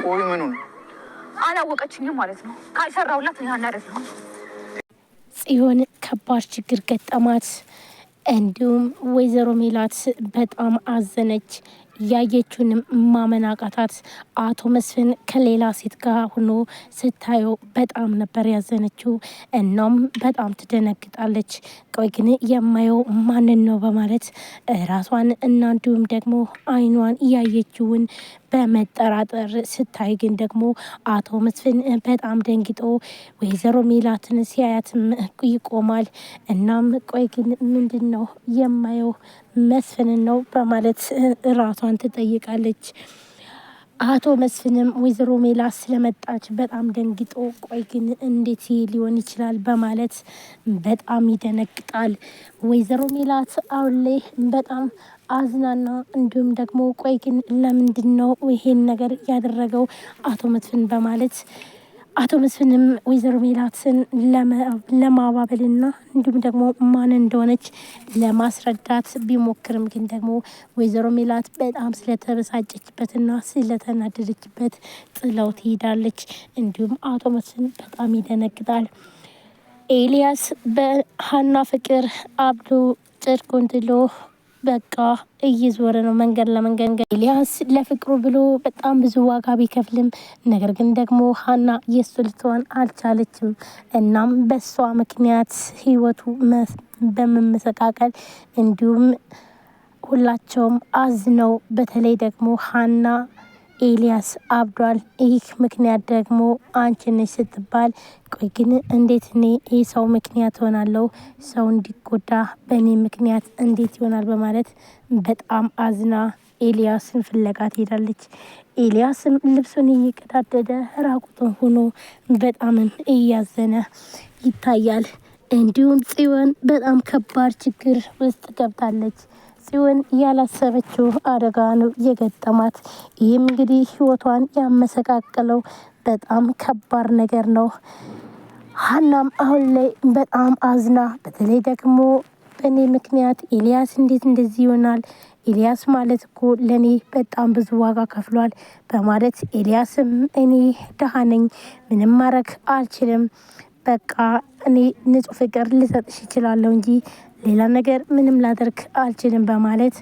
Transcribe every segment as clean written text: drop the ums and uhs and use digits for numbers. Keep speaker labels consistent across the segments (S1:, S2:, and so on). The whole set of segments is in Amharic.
S1: ቆይ ምኑን
S2: አላወቀችኝም ማለት ነው። ካልሰራውላት ያን አይደለም።
S3: ጽዮን ከባድ ችግር ገጠማት። እንዲሁም ወይዘሮ ሜላት በጣም አዘነች። ያየችውንም ማመን አቃታት። አቶ መስፍን ከሌላ ሴት ጋር ሆኖ ስታየው በጣም ነበር ያዘነችው። እናም በጣም ትደነግጣለች። ቆይ ግን የማየው ማንን ነው በማለት ራሷን እና እንዲሁም ደግሞ አይኗን ያየችውን በመጠራጠር ስታይ ግን ደግሞ አቶ መስፍን በጣም ደንግጦ ወይዘሮ ሜላትን ሲያያትም ይቆማል። እናም ቆይ ግን ምንድን ነው የማየው መስፍንን ነው በማለት ራሷን ትጠይቃለች። አቶ መስፍንም ወይዘሮ ሜላት ስለመጣች በጣም ደንግጦ ቆይ ግን እንዴት ሊሆን ይችላል በማለት በጣም ይደነግጣል። ወይዘሮ ሜላት አሁን ላይ በጣም አዝናና እንዲሁም ደግሞ ቆይ ግን ለምንድን ነው ይሄን ነገር ያደረገው አቶ መስፍን በማለት አቶ መስፍንም ወይዘሮ ሜላትን ለማባበልና እንዲሁም ደግሞ ማን እንደሆነች ለማስረዳት ቢሞክርም ግን ደግሞ ወይዘሮ ሜላት በጣም ስለተበሳጨችበትና ስለተናደደችበት ጥለው ትሄዳለች። እንዲሁም አቶ መስፍን በጣም ይደነግጣል። ኤልያስ በሀና ፍቅር አብዶ ጨርቁን ጥሎ በቃ እየዞረ ነው መንገድ ለመንገድ። ኤልያስ ለፍቅሩ ብሎ በጣም ብዙ ዋጋ ቢከፍልም ነገር ግን ደግሞ ሀና የሱ ልትሆን አልቻለችም። እናም በሷ ምክንያት ህይወቱ በመመሰቃቀል እንዲሁም ሁላቸውም አዝነው በተለይ ደግሞ ሀና ኤልያስ አብዷል፣ ይህ ምክንያት ደግሞ አንቺ ነሽ ስትባል ቆይ ግን እንዴት እኔ ይህ ሰው ምክንያት ሆናለሁ? ሰው እንዲጎዳ በእኔ ምክንያት እንዴት ይሆናል? በማለት በጣም አዝና ኤልያስን ፍለጋ ትሄዳለች። ኤልያስም ልብሱን እየቀዳደደ ራቁቱን ሆኖ በጣምም እያዘነ ይታያል። እንዲሁም ጽዮን በጣም ከባድ ችግር ውስጥ ገብታለች። ጽዮን ያላሰበችው አደጋ ነው የገጠማት። ይህም እንግዲህ ህይወቷን ያመሰቃቀለው በጣም ከባድ ነገር ነው። ሀናም አሁን ላይ በጣም አዝና በተለይ ደግሞ በእኔ ምክንያት ኤልያስ እንዴት እንደዚህ ይሆናል? ኤልያስ ማለት እኮ ለእኔ በጣም ብዙ ዋጋ ከፍሏል በማለት ኤልያስም እኔ ደሃ ነኝ፣ ምንም ማድረግ አልችልም፣ በቃ እኔ ንጹሕ ፍቅር ልሰጥሽ ይችላለሁ እንጂ ሌላ ነገር ምንም ላደርግ አልችልም በማለት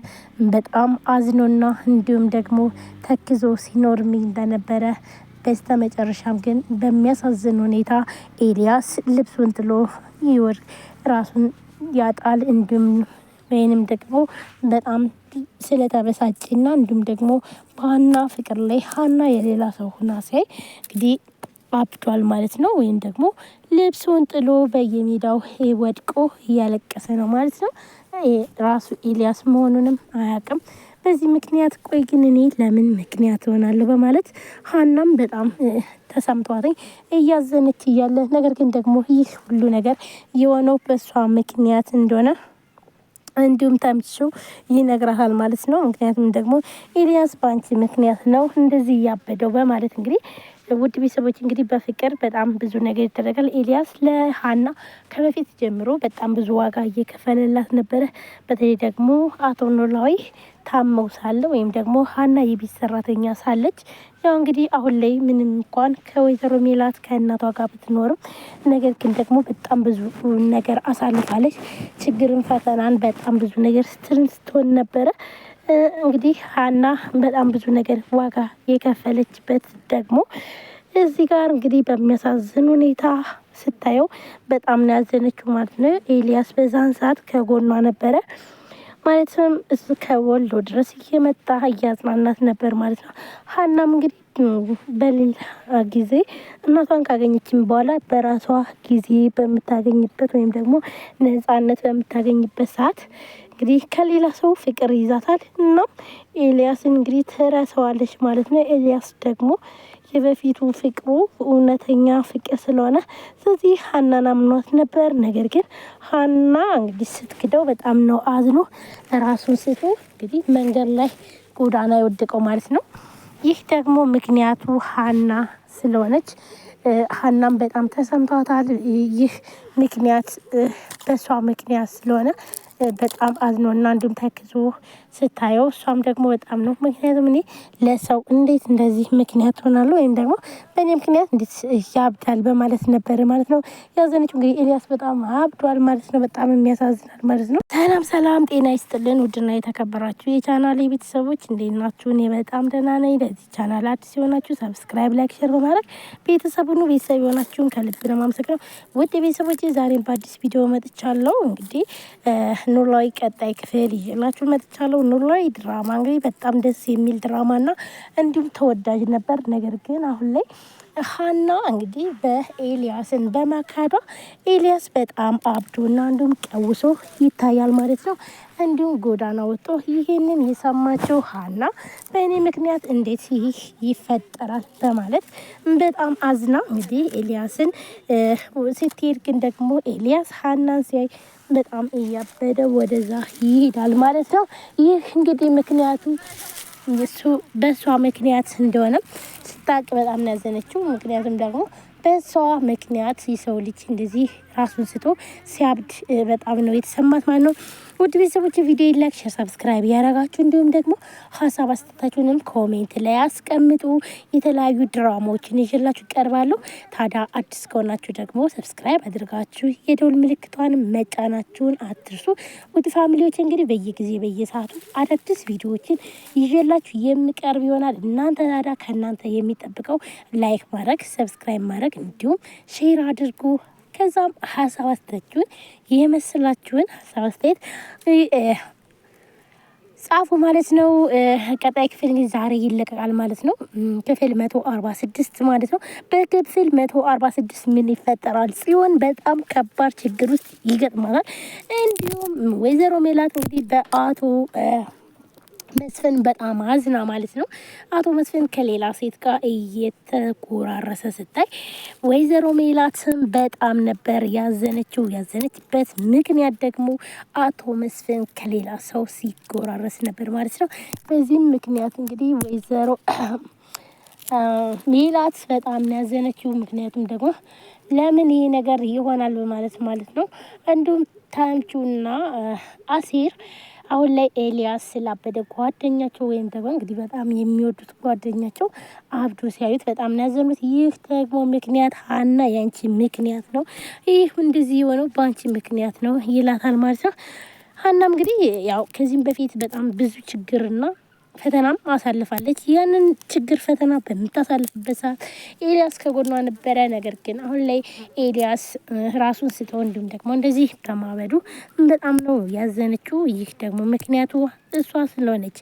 S3: በጣም አዝኖና እንዲሁም ደግሞ ተክዞ ሲኖር እንደነበረ በስተ መጨረሻም ግን በሚያሳዝን ሁኔታ ኤልያስ ልብሱን ጥሎ ይወር ራሱን ያጣል። እንዲሁም ወይንም ደግሞ በጣም ስለተበሳጨና እንዲሁም ደግሞ በሀና ፍቅር ላይ ሀና የሌላ ሰው ሆና ሲያይ እንግዲህ አብዷል ማለት ነው። ወይም ደግሞ ልብሱን ጥሎ በየሜዳው ወድቆ እያለቀሰ ነው ማለት ነው። ራሱ ኤልያስ መሆኑንም አያውቅም። በዚህ ምክንያት ቆይ ግን እኔ ለምን ምክንያት ሆናለሁ በማለት ሀናም በጣም ተሰምቷትኝ እያዘነች እያለ ነገር ግን ደግሞ ይህ ሁሉ ነገር የሆነው በሷ ምክንያት እንደሆነ እንዲሁም ተምቹ ይነግራታል ማለት ነው። ምክንያቱም ደግሞ ኤልያስ በአንቺ ምክንያት ነው እንደዚህ እያበደው በማለት እንግዲህ ውድ ቤተሰቦች እንግዲህ በፍቅር በጣም ብዙ ነገር ይደረጋል። ኤልያስ ለሀና ከበፊት ጀምሮ በጣም ብዙ ዋጋ እየከፈለላት ነበረ። በተለይ ደግሞ አቶ ኖላዊ ታመው ሳለ ወይም ደግሞ ሀና የቤት ሰራተኛ ሳለች ያው እንግዲህ አሁን ላይ ምንም እንኳን ከወይዘሮ ሜላት ከእናቷ ጋር ብትኖርም ነገር ግን ደግሞ በጣም ብዙ ነገር አሳልፋለች። ችግርን፣ ፈተናን በጣም ብዙ ነገር ስትሆን ነበረ። እንግዲህ ሀና በጣም ብዙ ነገር ዋጋ የከፈለችበት ደግሞ እዚህ ጋር እንግዲህ በሚያሳዝን ሁኔታ ስታየው በጣም ነው ያዘነችው ማለት ነው። ኤልያስ በዛን ሰዓት ከጎኗ ነበረ ማለትም እሱ ከወልዶ ድረስ እየመጣ እያጽናናት ነበር ማለት ነው። ሀናም እንግዲህ በሌላ ጊዜ እናቷን ካገኘችም በኋላ በራሷ ጊዜ በምታገኝበት ወይም ደግሞ ነፃነት በምታገኝበት ሰዓት እንግዲህ ከሌላ ሰው ፍቅር ይዛታል። እናም ኤልያስን እንግዲህ ትረሳዋለች ማለት ነው። ኤልያስ ደግሞ የበፊቱ ፍቅሩ እውነተኛ ፍቅር ስለሆነ ስለዚህ ሀናን አምኗት ነበር። ነገር ግን ሀና እንግዲህ ስትክደው በጣም ነው አዝኖ ራሱን ስቶ እንግዲህ መንገድ ላይ ጎዳና የወደቀው ማለት ነው። ይህ ደግሞ ምክንያቱ ሀና ስለሆነች ሀናም በጣም ተሰምቷታል። ይህ ምክንያት በሷ ምክንያት ስለሆነ በጣም አዝኖና እንዲሁም ተክዞ ስታየው እሷም ደግሞ በጣም ነው። ምክንያቱም እኔ ለሰው እንዴት እንደዚህ ምክንያት ሆናለሁ ወይም ደግሞ በእኔ ምክንያት እንዴት ያብዳል በማለት ነበር ማለት ነው ያዘነችው። እንግዲህ ኤልያስ በጣም አብዷል ማለት ነው። በጣም የሚያሳዝናል ማለት ነው። ሰላም ሰላም፣ ጤና ይስጥልን ውድና የተከበራችሁ የቻናል ቤተሰቦች እንዴት ናችሁ? እኔ በጣም ደህና ነኝ። ለዚህ ቻናል አዲስ የሆናችሁ ሰብስክራይብ፣ ላይክ፣ ሼር በማድረግ ቤተሰቡን ቤተሰብ የሆናችሁን ከልብ ነው የማመሰግነው። ውድ ቤተሰቦች ዛሬም በአዲስ ቪዲዮ መጥቻለሁ። እንግዲህ ኖላዊ ቀጣይ ክፍል ይዤላችሁ መጥቻለሁ። ኖላዊ ድራማ እንግዲህ በጣም ደስ የሚል ድራማና እንዲሁም ተወዳጅ ነበር። ነገር ግን አሁን ላይ ሀና እንግዲህ በኤልያስን በመካዷ ኤልያስ በጣም አብዶና እንዲሁም ቀውሶ ይታያል ማለት ነው። እንዲሁም ጎዳና ወጥቶ ይሄንን የሰማቸው ሀና በእኔ ምክንያት እንዴት ይህ ይፈጠራል በማለት በጣም አዝና እንግዲህ ኤልያስን ስትሄድ፣ ግን ደግሞ ኤልያስ ሀናን ሲያይ በጣም እያበደ ወደዛ ይሄዳል ማለት ነው። ይህ እንግዲህ ምክንያቱ እሱ በእሷ ምክንያት እንደሆነ ስታቅ በጣም ያዘነችው። ምክንያቱም ደግሞ በእሷ ምክንያት የሰው ልጅ እንደዚህ ራሱን ስቶ ሲያብድ በጣም ነው የተሰማት ማለት ነው። ውድ ቤተሰቦች ቪዲዮ ላይክ፣ ሼር፣ ሰብስክራይብ ያደረጋችሁ እንዲሁም ደግሞ ሀሳብ አስተያየታችሁንም ኮሜንት ላይ አስቀምጡ። የተለያዩ ድራማዎችን ይዤላችሁ ቀርባለሁ። ታዲያ አዲስ ከሆናችሁ ደግሞ ሰብስክራይብ አድርጋችሁ የደውል ምልክቷን መጫናችሁን አትርሱ። ውድ ፋሚሊዎች እንግዲህ በየጊዜ በየሰዓቱ አዳዲስ ቪዲዮዎችን ይዤላችሁ የምቀርብ ይሆናል። እናንተ ታዲያ ከእናንተ የሚጠብቀው ላይክ ማድረግ፣ ሰብስክራይብ ማድረግ እንዲሁም ሼር አድርጉ። ከዛም ሀሳብ አስተያየታችሁን የመሰላችሁን ሀሳብ አስተያየት ጻፉ ማለት ነው። ቀጣይ ክፍል እንግዲህ ዛሬ ይለቀቃል ማለት ነው። ክፍል 146 ማለት ነው። በክፍል 146 ምን ይፈጠራል? ጽዮን በጣም ከባድ ችግር ውስጥ ይገጥማታል። እንዲሁም ወይዘሮ ሜላት እንግዲህ በአቶ መስፍን በጣም አዝና ማለት ነው። አቶ መስፍን ከሌላ ሴት ጋር እየተቆራረሰ ስታይ ወይዘሮ ሜላትም በጣም ነበር ያዘነችው። ያዘነችበት ምክንያት ደግሞ አቶ መስፍን ከሌላ ሰው ሲቆራረስ ነበር ማለት ነው። በዚህም ምክንያት እንግዲህ ወይዘሮ ሜላት በጣም ያዘነችው። ምክንያቱም ደግሞ ለምን ይሄ ነገር ይሆናል በማለት ማለት ነው። እንዲሁም ታምቹና አሲር አሁን ላይ ኤልያስ ስላበደ ጓደኛቸው ወይም ደግሞ እንግዲህ በጣም የሚወዱት ጓደኛቸው አብዶ ሲያዩት በጣም ያዘኑት። ይህ ደግሞ ምክንያት ሀና ያንቺ ምክንያት ነው፣ ይህ እንደዚህ የሆነው በአንቺ ምክንያት ነው ይላታል ማለት ነው። ሀናም እንግዲህ ያው ከዚህም በፊት በጣም ብዙ ችግርና ፈተናም አሳልፋለች። ያንን ችግር ፈተና በምታሳልፍበት ሰዓት ኤልያስ ከጎኗ ነበረ። ነገር ግን አሁን ላይ ኤልያስ ራሱን ስተው እንዲሁም ደግሞ እንደዚህ ከማበዱ በጣም ነው ያዘነችው። ይህ ደግሞ ምክንያቱ እሷ ስለሆነች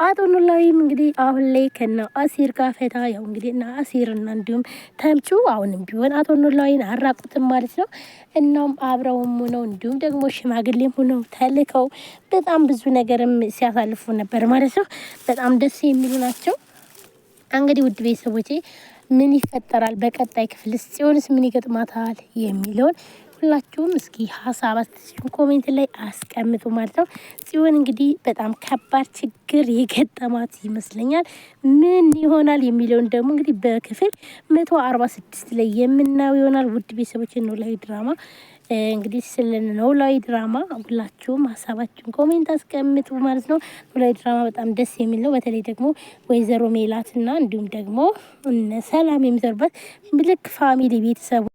S3: አቶ ኖላዊም እንግዲህ አሁን ላይ ከና አሲር ጋር ፈታ ያው እንግዲህ እና አሲርና እንዲሁም ተምቹ አሁንም ቢሆን አቶ ኖላዊን አራቁትም ማለት ነው። እናም አብረውም ሆነው እንዲሁም ደግሞ ሽማግሌም ሆነው ተልከው በጣም ብዙ ነገርም ሲያሳልፉ ነበር ማለት ነው። በጣም ደስ የሚሉ ናቸው። እንግዲህ ውድ ቤተሰቦቼ ምን ይፈጠራል በቀጣይ ክፍል ጽዮንስ ምን ይገጥማታል የሚለውን ሁላችሁም እስኪ ሀሳብ አስተያየታችሁን ኮሜንት ላይ አስቀምጡ ማለት ነው። ጽዮን እንግዲህ በጣም ከባድ ችግር የገጠማት ይመስለኛል። ምን ይሆናል የሚለውን ደግሞ እንግዲህ በክፍል 146 ላይ የምናየው ይሆናል። ውድ ቤተሰቦች ኖላዊ ድራማ እንግዲህ ስለ ኖላዊ ድራማ ሁላችሁም ሀሳባችሁን ኮሜንት አስቀምጡ ማለት ነው። ኖላዊ ድራማ በጣም ደስ የሚል ነው። በተለይ ደግሞ ወይዘሮ ሜላትና እንዲሁም ደግሞ ሰላም የሚሰሩበት ልክ ፋሚሊ ቤተሰቡ